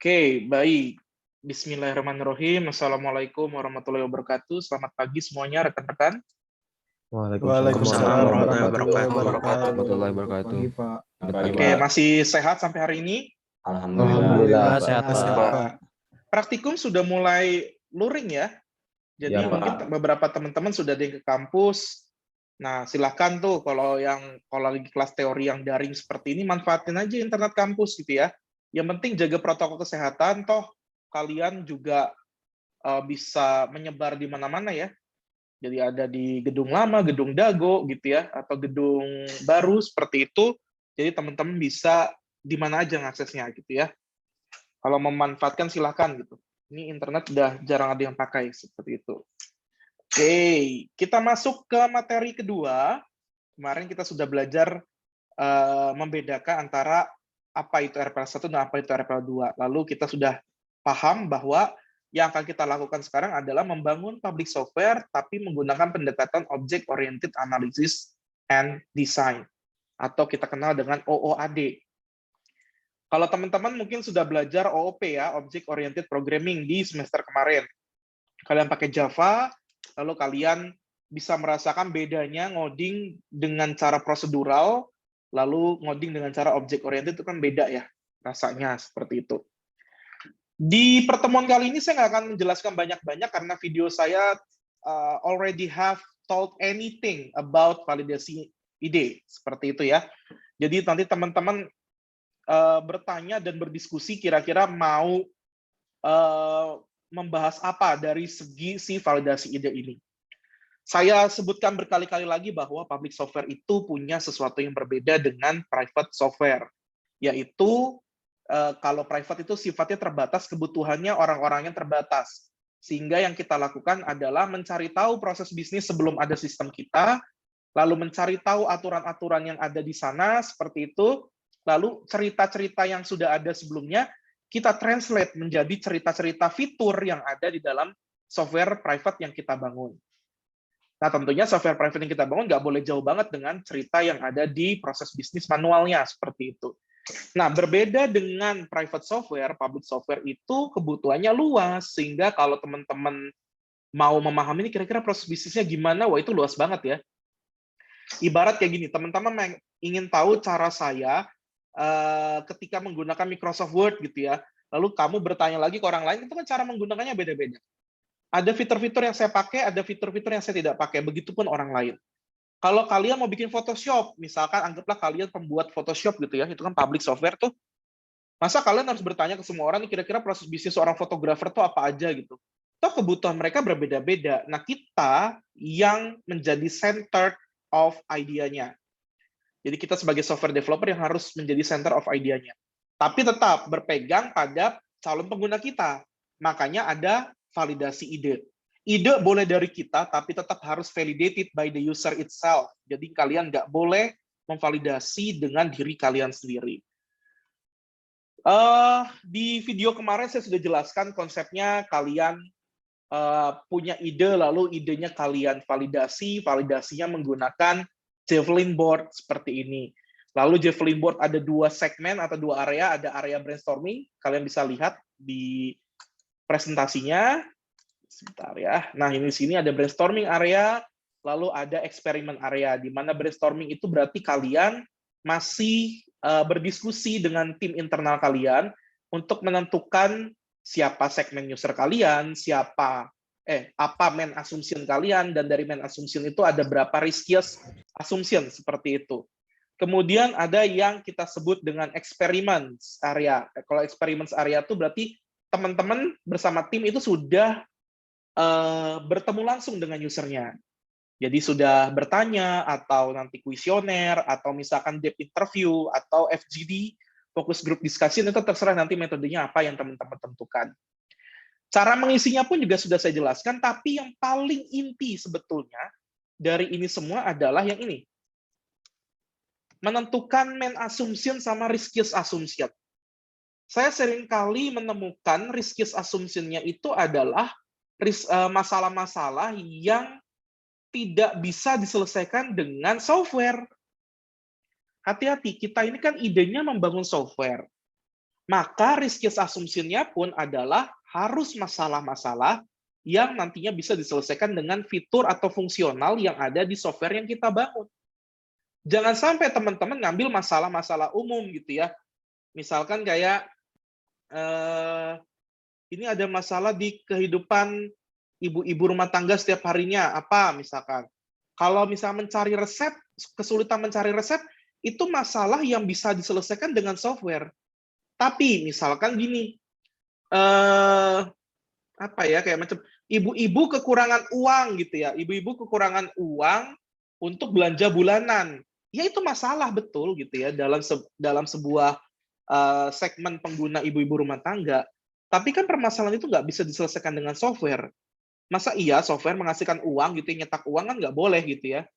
Oke, baik. Bismillahirrahmanirrahim. Assalamualaikum warahmatullahi wabarakatuh. Selamat pagi semuanya, rekan-rekan. Waalaikumsalam warahmatullahi wabarakatuh. warahmatullahi wabarakatuh. Pagi, Pak. Oke, masih sehat sampai hari ini? Alhamdulillah, sehat, Pak. Praktikum sudah mulai luring ya. Jadi Ya, Pak. mungkin beberapa teman-teman sudah ada yang ke kampus. Nah, silahkan tuh kalau lagi kelas teori yang daring seperti ini, manfaatin aja internet kampus gitu ya. Yang penting jaga protokol kesehatan, toh kalian juga bisa menyebar di mana-mana ya. Jadi ada di gedung lama, gedung dago gitu ya, atau gedung baru seperti itu. Jadi teman-teman bisa di mana aja ngaksesnya gitu ya. Kalau memanfaatkan silahkan gitu. Ini internet udah jarang ada yang pakai seperti itu. Oke, kita masuk ke materi kedua. Kemarin kita sudah belajar membedakan antara apa itu RPL 1 dan apa itu RPL 2. Lalu kita sudah paham bahwa yang akan kita lakukan sekarang adalah membangun public software tapi menggunakan pendekatan Object Oriented Analysis and Design atau kita kenal dengan OOAD. Kalau teman-teman mungkin sudah belajar OOP ya, Object Oriented Programming di semester kemarin. Kalian pakai Java, lalu kalian bisa merasakan bedanya ngoding dengan cara prosedural, lalu ngoding dengan cara object oriented itu kan beda ya, rasanya seperti itu. Di pertemuan kali ini saya nggak akan menjelaskan banyak-banyak karena video saya already have told anything about validasi ide, seperti itu ya. Jadi nanti teman-teman bertanya dan berdiskusi kira-kira mau membahas apa dari segi si validasi ide ini. Saya sebutkan berkali-kali lagi bahwa public software itu punya sesuatu yang berbeda dengan private software, yaitu kalau private itu sifatnya terbatas, kebutuhannya orang-orangnya terbatas. Sehingga yang kita lakukan adalah mencari tahu proses bisnis sebelum ada sistem kita, lalu mencari tahu aturan-aturan yang ada di sana, seperti itu, lalu cerita-cerita yang sudah ada sebelumnya, kita translate menjadi cerita-cerita fitur yang ada di dalam software private yang kita bangun. Nah, tentunya software private yang kita bangun nggak boleh jauh banget dengan cerita yang ada di proses bisnis manualnya, seperti itu. Nah, berbeda dengan private software, public software itu kebutuhannya luas, sehingga kalau teman-teman mau memahami ini kira-kira proses bisnisnya gimana, wah itu luas banget ya. Ibarat kayak gini, teman-teman ingin tahu cara saya ketika menggunakan Microsoft Word gitu ya, lalu kamu bertanya lagi ke orang lain, itu kan cara menggunakannya beda-beda. Ada fitur-fitur yang saya pakai, ada fitur-fitur yang saya tidak pakai, begitupun orang lain. Kalau kalian mau bikin Photoshop, misalkan anggaplah kalian pembuat Photoshop gitu ya, itu kan public software tuh, masa kalian harus bertanya ke semua orang, kira-kira proses bisnis seorang fotografer tuh apa aja gitu. Toh kebutuhan mereka berbeda-beda. Nah, kita yang menjadi center of idea-nya. Jadi kita sebagai software developer yang harus menjadi center of idea-nya. Tapi tetap berpegang pada calon pengguna kita. Makanya ada validasi ide. Ide boleh dari kita, tapi tetap harus validated by the user itself. Jadi kalian nggak boleh memvalidasi dengan diri kalian sendiri. Di video kemarin saya sudah jelaskan konsepnya kalian punya ide, lalu idenya kalian validasi, validasinya menggunakan Javelin board seperti ini. Lalu Javelin board ada dua segmen atau dua area, ada area brainstorming, kalian bisa lihat di presentasinya. Sebentar ya. Nah, ini di sini ada brainstorming area, lalu ada eksperimen area, di mana brainstorming itu berarti kalian masih berdiskusi dengan tim internal kalian untuk menentukan siapa segmen user kalian, apa main assumption kalian, dan dari main assumption itu ada berapa riskiest assumption, seperti itu. Kemudian ada yang kita sebut dengan experiments area. Kalau experiments area itu berarti teman-teman bersama tim itu sudah bertemu langsung dengan usernya. Jadi sudah bertanya, atau nanti kuesioner, atau misalkan deep interview, atau FGD, focus group discussion, itu terserah nanti metodenya apa yang teman-teman tentukan. Cara mengisinya pun juga sudah saya jelaskan, tapi yang paling inti sebetulnya dari ini semua adalah yang ini. Menentukan main assumption sama riskiest assumption. Saya seringkali menemukan riskiest assumption-nya itu adalah masalah-masalah yang tidak bisa diselesaikan dengan software. Hati-hati, kita ini kan idenya membangun software. Maka riskiest assumption-nya pun adalah harus masalah-masalah yang nantinya bisa diselesaikan dengan fitur atau fungsional yang ada di software yang kita bangun. Jangan sampai teman-teman ngambil masalah-masalah umum gitu ya. Misalkan kayak ini ada masalah di kehidupan ibu-ibu rumah tangga setiap harinya, apa misalkan. Kalau misalnya mencari resep, kesulitan mencari resep, itu masalah yang bisa diselesaikan dengan software. Tapi misalkan gini, apa ya, kayak macam ibu-ibu kekurangan uang gitu ya, ibu-ibu kekurangan uang untuk belanja bulanan. Ya itu masalah betul gitu ya dalam sebuah segmen pengguna ibu-ibu rumah tangga. Tapi kan permasalahan itu nggak bisa diselesaikan dengan software. Masa iya software menghasilkan uang gitu, nyetak uang kan nggak boleh gitu ya.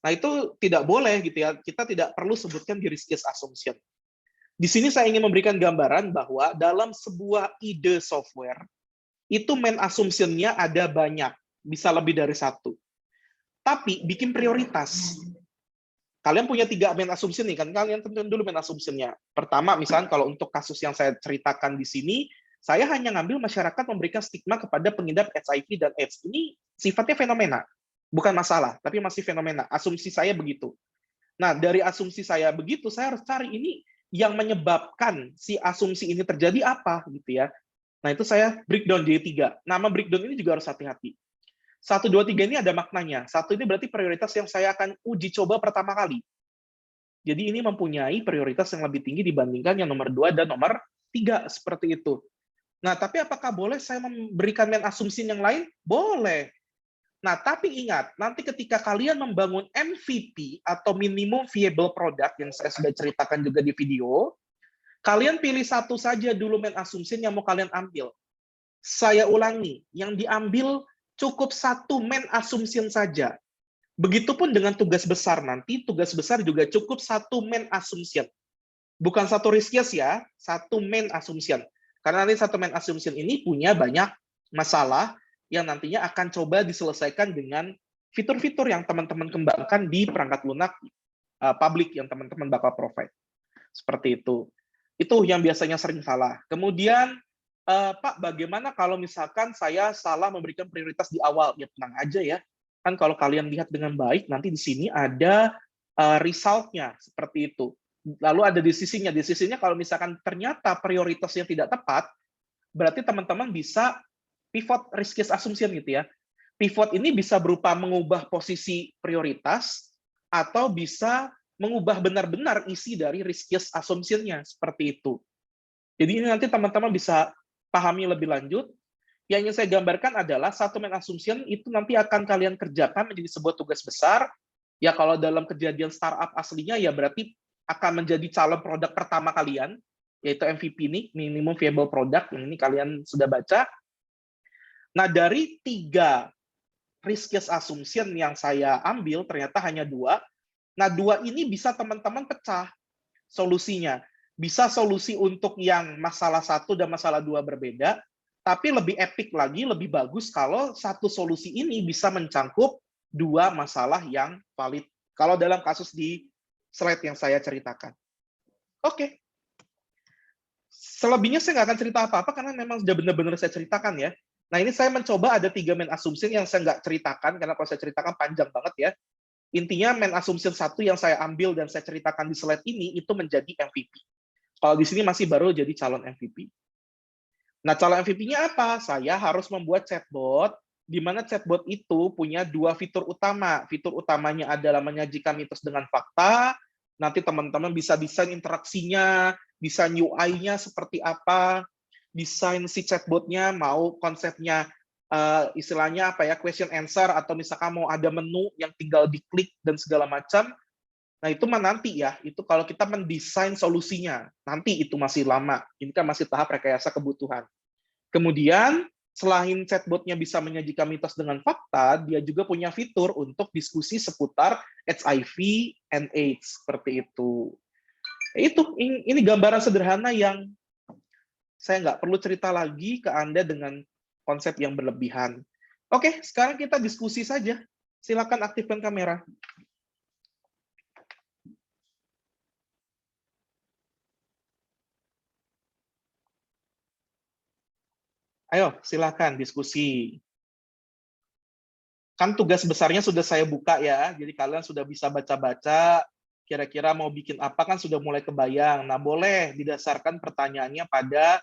Nah itu tidak boleh gitu ya. Kita tidak perlu sebutkan di riskiest assumption. Di sini saya ingin memberikan gambaran bahwa dalam sebuah ide software, itu main assumption-nya ada banyak. Bisa lebih dari satu. Tapi bikin prioritas. Kalian punya 3 main assumption nih, kan kalian tentuin dulu main assumption-nya. Pertama, misalnya kalau untuk kasus yang saya ceritakan di sini, saya hanya ngambil masyarakat memberikan stigma kepada pengidap HIV dan AIDS. Ini sifatnya fenomena, bukan masalah, tapi masih fenomena. Asumsi saya begitu. Nah, dari asumsi saya begitu, saya harus cari ini yang menyebabkan si asumsi ini terjadi apa, gitu ya. Nah, itu saya breakdown jadi 3. Nama breakdown ini juga harus hati-hati. 1, 2, 3 ini ada maknanya. 1 ini berarti prioritas yang saya akan uji coba pertama kali. Jadi ini mempunyai prioritas yang lebih tinggi dibandingkan yang nomor 2 dan nomor 3, seperti itu. Nah, tapi apakah boleh saya memberikan main asumsi yang lain? Boleh. Nah, tapi ingat, nanti ketika kalian membangun MVP atau minimum viable product yang saya sudah ceritakan juga di video, kalian pilih satu saja dulu main assumption yang mau kalian ambil. Saya ulangi, yang diambil cukup satu main assumption saja. Begitupun dengan tugas besar nanti, tugas besar juga cukup satu main assumption. Bukan satu riskiest ya, satu main assumption. Karena nanti satu main assumption ini punya banyak masalah yang nantinya akan coba diselesaikan dengan fitur-fitur yang teman-teman kembangkan di perangkat lunak publik yang teman-teman bakal provide. Seperti itu. Itu yang biasanya sering salah. Kemudian, Pak, bagaimana kalau misalkan saya salah memberikan prioritas di awal? Ya tenang aja ya. Kan kalau kalian lihat dengan baik, nanti di sini ada result-nya, seperti itu. Lalu ada desisinya. Desisinya kalau misalkan ternyata prioritasnya tidak tepat, berarti teman-teman bisa pivot riskiest assumption gitu ya. Pivot ini bisa berupa mengubah posisi prioritas atau bisa mengubah benar-benar isi dari riskiest assumption-nya, seperti itu. Jadi ini nanti teman-teman bisa pahami lebih lanjut. Yang ingin saya gambarkan adalah satu main assumption itu nanti akan kalian kerjakan menjadi sebuah tugas besar. Ya kalau dalam kejadian startup aslinya ya berarti akan menjadi calon produk pertama kalian, yaitu MVP ini, minimum viable product, yang ini kalian sudah baca. Nah, dari 3 riskiest assumption yang saya ambil, ternyata hanya 2. Nah, 2 ini bisa teman-teman pecah solusinya. Bisa solusi untuk yang masalah 1 dan masalah 2 berbeda, tapi lebih epic lagi, lebih bagus kalau satu solusi ini bisa mencangkup 2 masalah yang valid. Kalau dalam kasus di slide yang saya ceritakan. Oke. Selebihnya saya nggak akan cerita apa-apa karena memang sudah benar-benar saya ceritakan ya. Nah, ini saya mencoba ada 3 main assumption yang saya nggak ceritakan, karena kalau saya ceritakan panjang banget ya. Intinya main assumption 1 yang saya ambil dan saya ceritakan di slide ini, itu menjadi MVP. Kalau di sini masih baru jadi calon MVP. Nah, calon MVP-nya apa? Saya harus membuat chatbot, di mana chatbot itu punya 2 fitur utama. Fitur utamanya adalah menyajikan mitos dengan fakta, nanti teman-teman bisa desain interaksinya, desain UI-nya seperti apa, desain si chatbotnya mau konsepnya istilahnya apa ya, question answer, atau misalkan mau ada menu yang tinggal diklik dan segala macam. Nah itu mah nanti ya, itu kalau kita mendesain solusinya, nanti itu masih lama. Ini kan masih tahap rekayasa kebutuhan. Kemudian selain chatbotnya bisa menyajikan mitos dengan fakta, dia juga punya fitur untuk diskusi seputar HIV and AIDS, seperti itu. Itu ini gambaran sederhana yang saya nggak perlu cerita lagi ke Anda dengan konsep yang berlebihan. Oke, sekarang kita diskusi saja. Silakan aktifkan kamera. Ayo, silakan diskusi. Kan tugas besarnya sudah saya buka ya, jadi kalian sudah bisa baca-baca, kira-kira mau bikin apa kan sudah mulai kebayang. Nah, boleh didasarkan pertanyaannya pada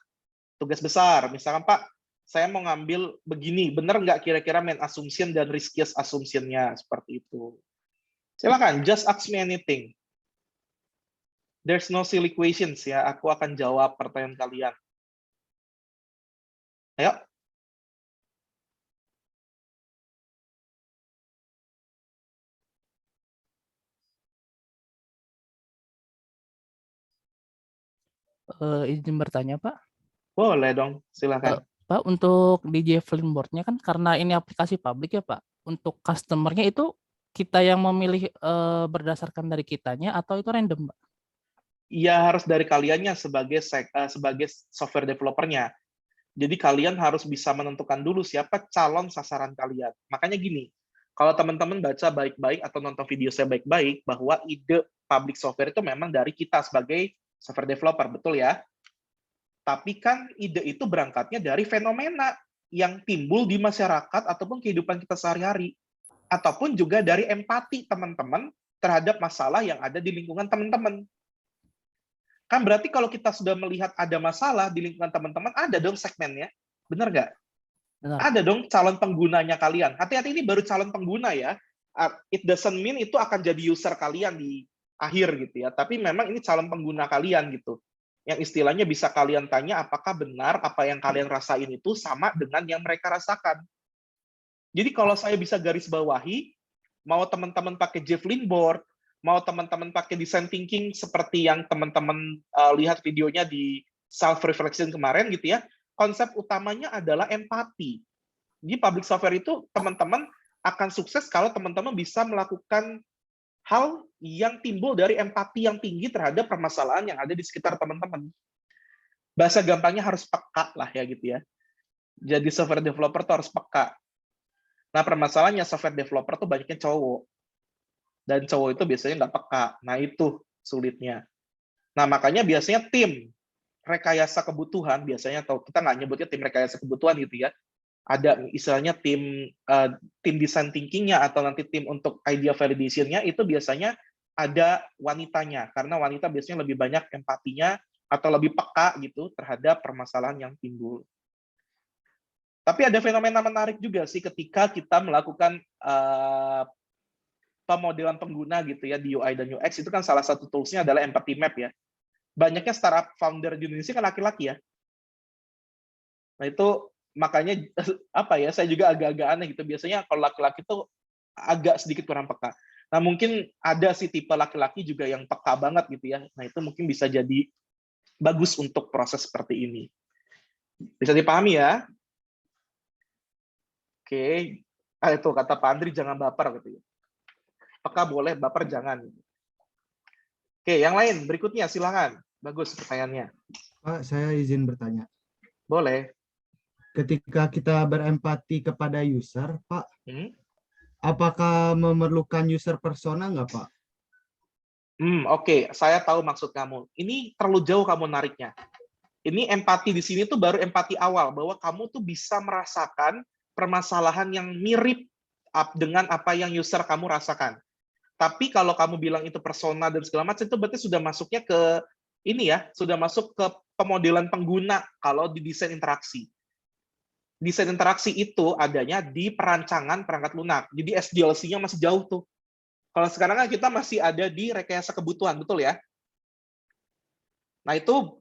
tugas besar. Misalkan, Pak, saya mau ngambil begini, benar nggak kira-kira main assumption dan riskiest assumption-nya, seperti itu. Silakan, just ask me anything. There's no silly questions ya, aku akan jawab pertanyaan kalian. Ayo. Izin bertanya, Pak. Boleh dong, silakan. Pak, untuk di Javelin Board-nya kan karena ini aplikasi publik ya, Pak. Untuk customer-nya itu kita yang memilih berdasarkan dari kitanya atau itu random, Pak? Ya harus dari kaliannya sebagai software developer-nya. Jadi kalian harus bisa menentukan dulu siapa calon sasaran kalian. Makanya gini, kalau teman-teman baca baik-baik atau nonton video saya baik-baik, bahwa ide public software itu memang dari kita sebagai software developer, betul ya? Tapi kan ide itu berangkatnya dari fenomena yang timbul di masyarakat ataupun kehidupan kita sehari-hari. Ataupun juga dari empati teman-teman terhadap masalah yang ada di lingkungan teman-teman. Kan berarti kalau kita sudah melihat ada masalah di lingkungan teman-teman, ada dong segmennya. Benar nggak? Benar. Ada dong calon penggunanya kalian. Hati-hati, ini baru calon pengguna ya. It doesn't mean itu akan jadi user kalian di akhir gitu ya. Tapi memang ini calon pengguna kalian gitu. Yang istilahnya bisa kalian tanya apakah benar apa yang kalian rasain itu sama dengan yang mereka rasakan. Jadi kalau saya bisa garis bawahi, mau teman-teman pakai Javelin Board, mau teman-teman pakai design thinking seperti yang teman-teman lihat videonya di self reflection kemarin gitu ya, konsep utamanya adalah empati. Di public software itu teman-teman akan sukses kalau teman-teman bisa melakukan hal yang timbul dari empati yang tinggi terhadap permasalahan yang ada di sekitar teman-teman. Bahasa gampangnya harus peka lah ya gitu ya. Jadi software developer tuh harus peka. Nah, permasalahannya software developer tuh banyaknya cowok. Dan cowok itu biasanya nggak peka. Nah, itu sulitnya. Nah, makanya biasanya tim rekayasa kebutuhan, biasanya, atau kita nggak nyebutnya tim rekayasa kebutuhan gitu ya, ada istilahnya tim design thinking-nya atau nanti tim untuk idea validation-nya, itu biasanya ada wanitanya, karena wanita biasanya lebih banyak empatinya atau lebih peka gitu terhadap permasalahan yang timbul. Tapi ada fenomena menarik juga sih ketika kita melakukan pemodelan pengguna gitu ya di UI dan UX, itu kan salah satu tools-nya adalah empathy map ya. Banyaknya startup founder di Indonesia kan laki-laki ya. Nah itu makanya apa ya, saya juga agak-agak aneh gitu. Biasanya kalau laki-laki itu agak sedikit kurang peka. Nah mungkin ada sih tipe laki-laki juga yang peka banget gitu ya. Nah itu mungkin bisa jadi bagus untuk proses seperti ini. Bisa dipahami ya? Oke. Itu kata Pak Andri, jangan baper gitu ya. Peka boleh, baper jangan. Oke, yang lain berikutnya silakan. Bagus pertanyaannya. Pak, saya izin bertanya. Boleh. Ketika kita berempati kepada user, Pak, apakah memerlukan user persona nggak, Pak? Oke, saya tahu maksud kamu. Ini terlalu jauh kamu nariknya. Ini empati di sini tuh baru empati awal, bahwa kamu tuh bisa merasakan permasalahan yang mirip dengan apa yang user kamu rasakan. Tapi kalau kamu bilang itu persona dan segala macam, itu berarti sudah masuknya ke ini ya, sudah masuk ke pemodelan pengguna kalau di desain interaksi. Desain interaksi itu adanya di perancangan perangkat lunak. Jadi SDLC-nya masih jauh tuh. Kalau sekarang kan kita masih ada di rekayasa kebutuhan, betul ya? Nah itu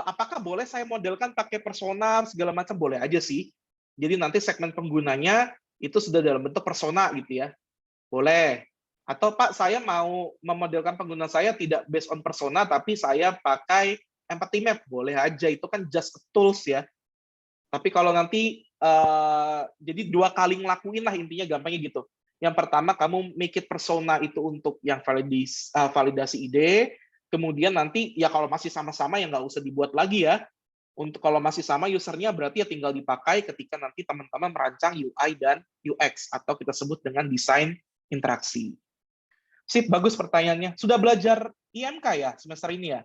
apakah boleh saya modelkan pakai persona segala macam? Boleh aja sih. Jadi nanti segmen penggunanya itu sudah dalam bentuk persona gitu ya. Boleh. Atau Pak, saya mau memodelkan pengguna saya tidak based on persona, tapi saya pakai empathy map. Boleh aja, itu kan just a tools ya. Tapi kalau nanti, jadi 2 kali ngelakuin lah intinya, gampangnya gitu. Yang pertama, kamu make it persona itu untuk yang validasi ide, kemudian nanti, ya kalau masih sama-sama ya nggak usah dibuat lagi ya. Untuk kalau masih sama usernya berarti ya tinggal dipakai ketika nanti teman-teman merancang UI dan UX, atau kita sebut dengan desain interaksi. Sip, bagus pertanyaannya. Sudah belajar IMK ya semester ini ya?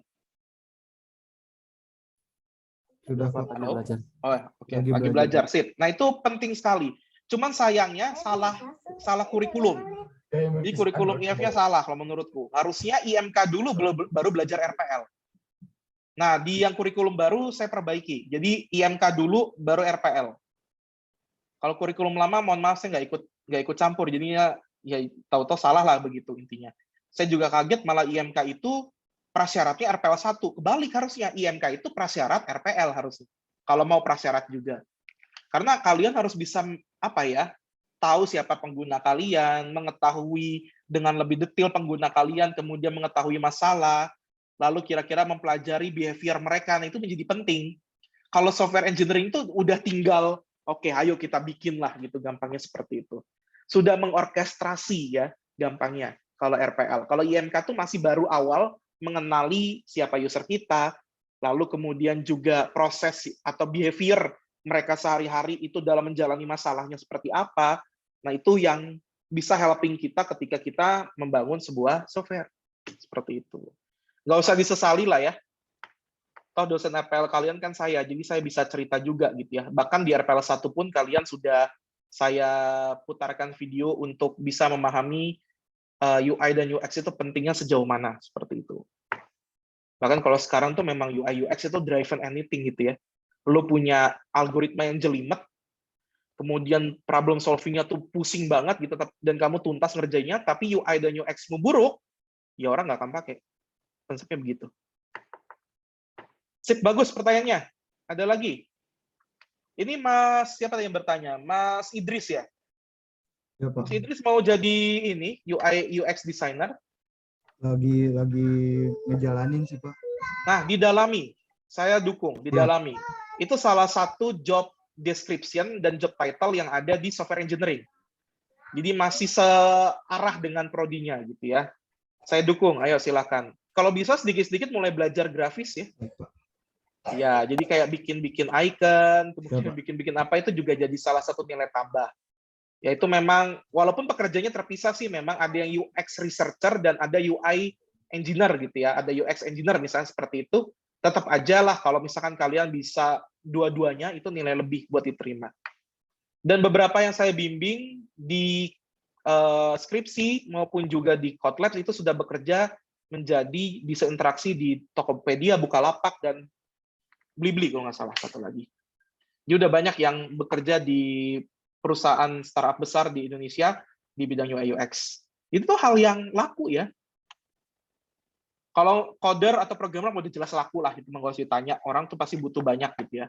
Sudah, Pak. Lagi Halo? belajar. Oh, oke, Lagi lagi belajar. belajar. Sip. Nah, itu penting sekali. Cuman sayangnya salah kurikulum. Jadi kurikulum IF-nya salah kalau menurutku. Harusnya IMK dulu baru belajar RPL. Nah, di yang kurikulum baru saya perbaiki. Jadi IMK dulu baru RPL. Kalau kurikulum lama, mohon maaf saya nggak ikut campur. Jadinya ya tahu-tahu salah lah begitu intinya. Saya juga kaget malah IMK itu prasyaratnya RPL 1. Kebalik harusnya IMK itu prasyarat RPL harusnya. Kalau mau prasyarat juga. Karena kalian harus bisa tahu siapa pengguna kalian, mengetahui dengan lebih detail pengguna kalian, kemudian mengetahui masalah, lalu kira-kira mempelajari behavior mereka. Nah, itu menjadi penting. Kalau software engineering itu udah tinggal, oke, ayo kita bikin lah gitu, gampangnya seperti itu. Sudah mengorkestrasi ya, gampangnya kalau RPL. Kalau IMK tuh masih baru awal mengenali siapa user kita, lalu kemudian juga proses atau behavior mereka sehari-hari itu dalam menjalani masalahnya seperti apa. Nah, itu yang bisa helping kita ketika kita membangun sebuah software. Seperti itu. Nggak usah disesali lah ya. Toh dosen RPL kalian kan saya, jadi saya bisa cerita juga gitu ya. Bahkan di RPL 1 pun kalian sudah saya putarkan video untuk bisa memahami UI dan UX itu pentingnya sejauh mana, seperti itu. Bahkan kalau sekarang tuh memang UI UX itu driven anything gitu ya. Lo punya algoritma yang jelimet, kemudian problem solving-nya tuh pusing banget gitu, dan kamu tuntas ngerjainnya, tapi UI dan UX-mu buruk, ya orang nggak akan pakai. Konsepnya begitu. Sip, bagus pertanyaannya. Ada lagi? Ini Mas, siapa yang bertanya? Mas Idris ya? Ya, Pak. Mas Idris mau jadi ini, UI UX designer? Lagi ngejalanin sih, Pak. Nah, didalami. Saya dukung, didalami. Itu salah satu job description dan job title yang ada di software engineering. Jadi masih searah dengan prodinya gitu ya. Saya dukung, ayo silakan. Kalau bisa sedikit-sedikit mulai belajar grafis ya. Ya, jadi kayak bikin-bikin icon, kemudian bikin-bikin apa itu juga jadi salah satu nilai tambah. Yaitu memang, walaupun pekerjaannya terpisah sih, memang ada yang UX researcher dan ada UI engineer gitu ya. Ada UX engineer misalnya seperti itu. Tetap aja lah kalau misalkan kalian bisa dua-duanya, itu nilai lebih buat diterima. Dan beberapa yang saya bimbing di skripsi maupun juga di Kotlab itu sudah bekerja menjadi bisa interaksi di Tokopedia, Bukalapak, dan Blibli kalau nggak salah satu lagi. Jadi udah banyak yang bekerja di perusahaan startup besar di Indonesia di bidang UI UX. Itu tuh hal yang laku ya. Kalau coder atau programmer mau jelas laku lah, itu nggak usah ditanya, orang tuh pasti butuh banyak gitu ya.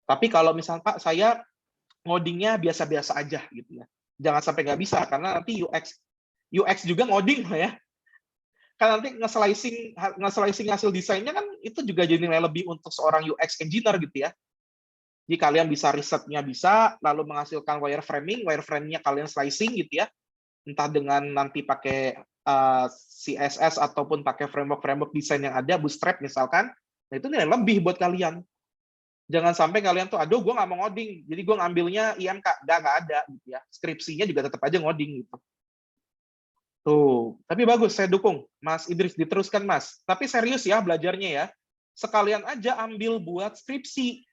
Tapi kalau misalnya Pak, saya ngodingnya biasa-biasa aja gitu ya. Jangan sampai nggak bisa, karena nanti UX juga ngoding lah ya. Kan nanti nge-slicing hasil desainnya kan itu juga jadi nilai lebih untuk seorang UX engineer gitu ya. Jadi kalian bisa risetnya bisa, lalu menghasilkan wireframe-nya kalian slicing gitu ya. Entah dengan nanti pakai CSS ataupun pakai framework desain yang ada, Bootstrap misalkan. Nah, itu nilai lebih buat kalian. Jangan sampai kalian tuh, aduh gue nggak mau ngoding, jadi gue ngambilnya IMK. Nggak ada gitu ya. Skripsinya juga tetap aja ngoding gitu. Tuh, tapi bagus, saya dukung. Mas Idris, diteruskan Mas. Tapi serius ya belajarnya ya. Sekalian aja ambil buat skripsi.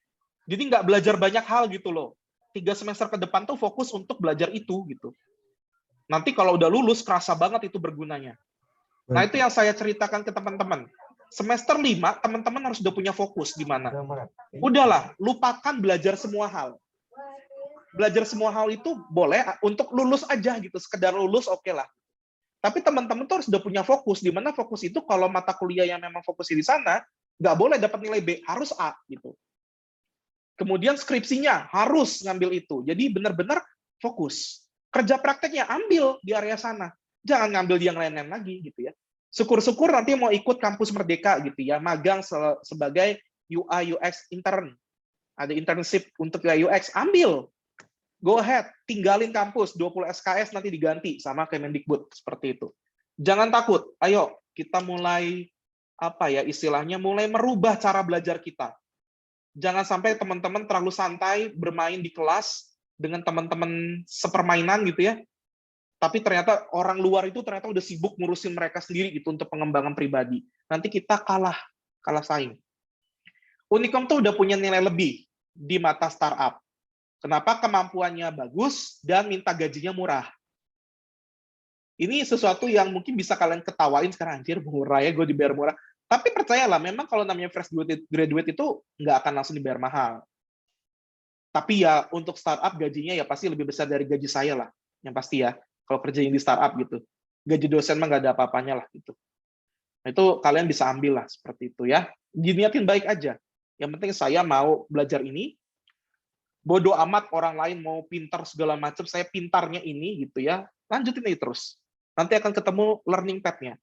Jadi nggak belajar banyak hal gitu loh. 3 semester ke depan tuh fokus untuk belajar itu gitu. Nanti kalau udah lulus, kerasa banget itu bergunanya. Nah, itu yang saya ceritakan ke teman-teman. Semester 5, teman-teman harus udah punya fokus di mana. Udahlah, lupakan belajar semua hal. Belajar semua hal itu boleh untuk lulus aja gitu. Sekedar lulus, oke lah. Tapi teman-teman tuh harus udah punya fokus. Di mana fokus itu kalau mata kuliah yang memang fokusnya di sana, nggak boleh dapat nilai B, harus A gitu. Kemudian skripsinya harus ngambil itu. Jadi benar-benar fokus. Kerja prakteknya ambil di area sana. Jangan ngambil di yang lain-lain lagi gitu ya. Syukur-syukur nanti mau ikut kampus Merdeka gitu ya, magang sebagai UI UX intern. Ada internship untuk UI UX, ambil. Go ahead, tinggalin kampus, 20 SKS nanti diganti sama Kemendikbud seperti itu. Jangan takut. Ayo kita mulai istilahnya mulai merubah cara belajar kita. Jangan sampai teman-teman terlalu santai bermain di kelas dengan teman-teman sepermainan gitu ya. Tapi ternyata orang luar itu ternyata udah sibuk ngurusin mereka sendiri gitu untuk pengembangan pribadi. Nanti kita kalah saing. Unicom tuh udah punya nilai lebih di mata startup. Kenapa? Kemampuannya bagus dan minta gajinya murah. Ini sesuatu yang mungkin bisa kalian ketawain sekarang, anjir murah ya, gue dibayar murah. Tapi percayalah, memang kalau namanya fresh graduate itu nggak akan langsung dibayar mahal. Tapi ya untuk startup gajinya ya pasti lebih besar dari gaji saya lah, yang pasti ya. Kalau kerjain di startup gitu, gaji dosen mah nggak ada apa-apanya lah gitu. Nah, itu kalian bisa ambil lah seperti itu ya. Diniatin baik aja. Yang penting saya mau belajar ini. Bodoh amat orang lain mau pintar segala macam, saya pintarnya ini gitu ya. Lanjutin aja terus. Nanti akan ketemu learning path-nya.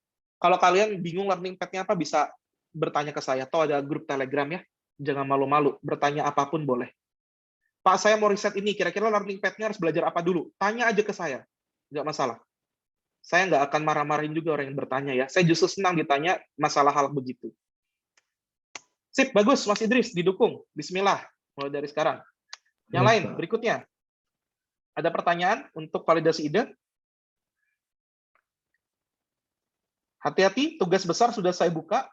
Kalau kalian bingung learning path-nya apa, bisa bertanya ke saya. Atau ada grup Telegram ya. Jangan malu-malu, bertanya apapun boleh. Pak, saya mau riset ini, kira-kira learning path-nya harus belajar apa dulu? Tanya aja ke saya, nggak masalah. Saya nggak akan marah-marahin juga orang yang bertanya ya. Saya justru senang ditanya masalah hal begitu. Sip, bagus, Mas Idris, didukung. Bismillah, mulai dari sekarang. Yang lain, berikutnya. Ada pertanyaan untuk validasi ide? Hati-hati, tugas besar sudah saya buka,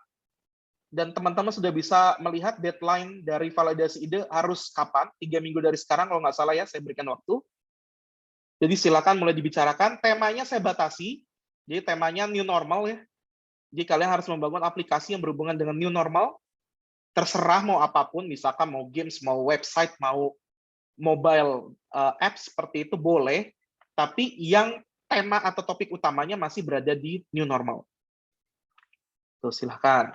dan teman-teman sudah bisa melihat deadline dari validasi ide harus kapan, 3 minggu dari sekarang, kalau nggak salah ya, saya berikan waktu. Jadi silakan mulai dibicarakan, temanya saya batasi, jadi temanya new normal ya. Jadi kalian harus membangun aplikasi yang berhubungan dengan new normal, terserah mau apapun, misalkan mau games, mau website, mau mobile apps, seperti itu boleh, tapi yang tema atau topik utamanya masih berada di new normal. Tuh, silahkan.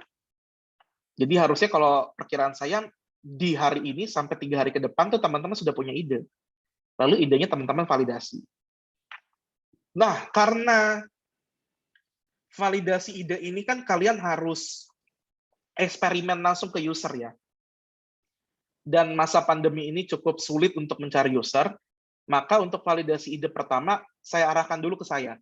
Jadi harusnya kalau perkiraan saya di hari ini sampai 3 hari ke depan tuh teman-teman sudah punya ide. Lalu idenya teman-teman validasi. Nah, karena validasi ide ini kan kalian harus eksperimen langsung ke user ya. Dan masa pandemi ini cukup sulit untuk mencari user, maka untuk validasi ide pertama saya arahkan dulu ke saya.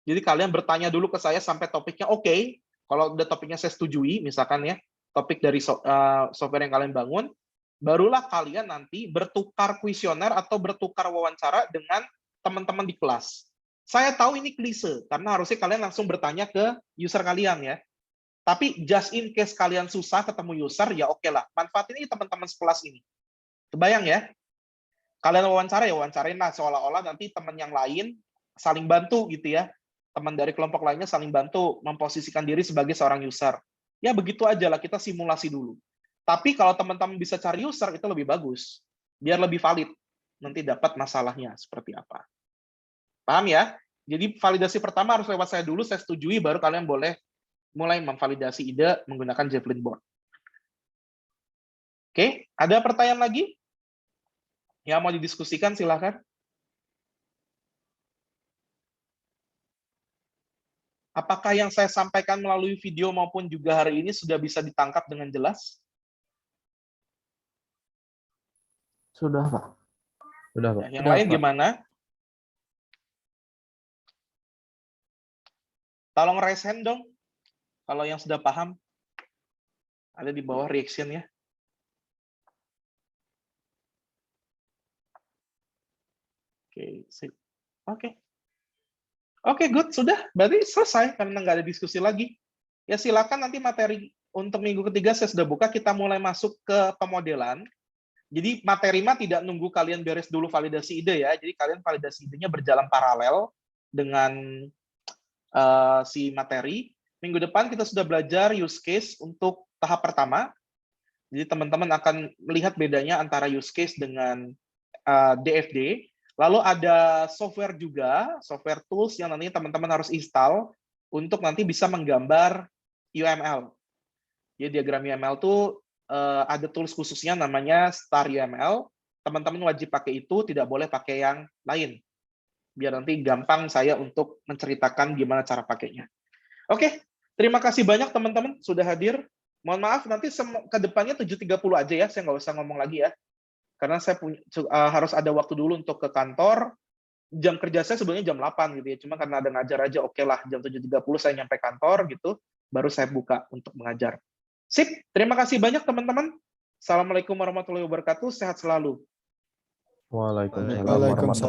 Jadi kalian bertanya dulu ke saya sampai topiknya oke. Kalau udah topiknya saya setujui, misalkan ya, topik dari software yang kalian bangun, barulah kalian nanti bertukar kuesioner atau bertukar wawancara dengan teman-teman di kelas. Saya tahu ini klise, karena harusnya kalian langsung bertanya ke user kalian ya. Tapi just in case kalian susah ketemu user, ya oke lah. Manfaatin ini teman-teman sekelas ini. Kebayang ya? Kalian wawancara ya wawancarain lah, seolah-olah nanti teman yang lain saling bantu gitu ya. Teman dari kelompok lainnya saling bantu memposisikan diri sebagai seorang user. Ya begitu aja lah, kita simulasi dulu. Tapi kalau teman-teman bisa cari user, itu lebih bagus. Biar lebih valid. Nanti dapat masalahnya seperti apa. Paham ya? Jadi validasi pertama harus lewat saya dulu, saya setujui, baru kalian boleh mulai memvalidasi ide menggunakan Javelin Board. Oke, ada pertanyaan lagi? Yang mau didiskusikan, silakan. Apakah yang saya sampaikan melalui video maupun juga hari ini sudah bisa ditangkap dengan jelas? Sudah, Pak. Sudah, Pak. Yang lain gimana? Tolong raise hand dong. Kalau yang sudah paham. Ada di bawah reaction ya. Oke, sip. Oke. Oke, good. Sudah. Berarti selesai karena nggak ada diskusi lagi. Ya silakan nanti materi untuk minggu ketiga saya sudah buka. Kita mulai masuk ke pemodelan. Jadi materi mah tidak nunggu kalian beres dulu validasi ide ya. Jadi kalian validasi idenya berjalan paralel dengan si materi. Minggu depan kita sudah belajar use case untuk tahap pertama. Jadi teman-teman akan melihat bedanya antara use case dengan DFD. Lalu ada software juga, software tools yang nantinya teman-teman harus install untuk nanti bisa menggambar UML. Jadi diagram UML itu ada tools khususnya namanya Star UML. Teman-teman wajib pakai itu, tidak boleh pakai yang lain. Biar nanti gampang saya untuk menceritakan gimana cara pakainya. Oke, terima kasih banyak teman-teman sudah hadir. Mohon maaf, nanti ke depannya 7.30 aja ya, saya nggak usah ngomong lagi ya. Karena saya harus ada waktu dulu untuk ke kantor. Jam kerja saya sebenarnya jam 8 gitu ya. Cuma karena ada ngajar aja, oke lah jam 7.30 saya nyampe kantor gitu, baru saya buka untuk mengajar. Sip, terima kasih banyak teman-teman. Assalamualaikum warahmatullahi wabarakatuh, sehat selalu. Waalaikumsalam Waalaikumsalam.